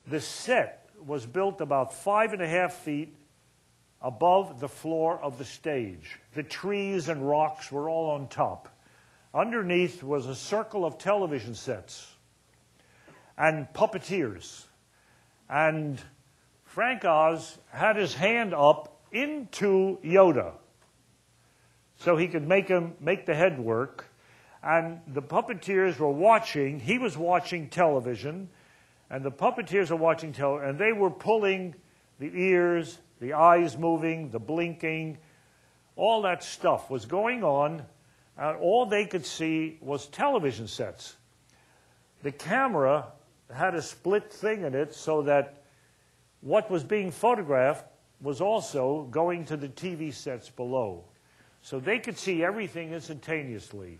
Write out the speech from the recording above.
The set was built about 5.5 feet above the floor of the stage. The trees and rocks were all on top. Underneath was a circle of television sets and puppeteers. And Frank Oz had his hand up into Yoda so he could make the head work. And the puppeteers were watching. He was watching television, and the puppeteers were watching television, and they were pulling the ears, the eyes moving, the blinking. All that stuff was going on, and all they could see was television sets. The camera had a split thing in it so that what was being photographed was also going to the TV sets below. So they could see everything instantaneously.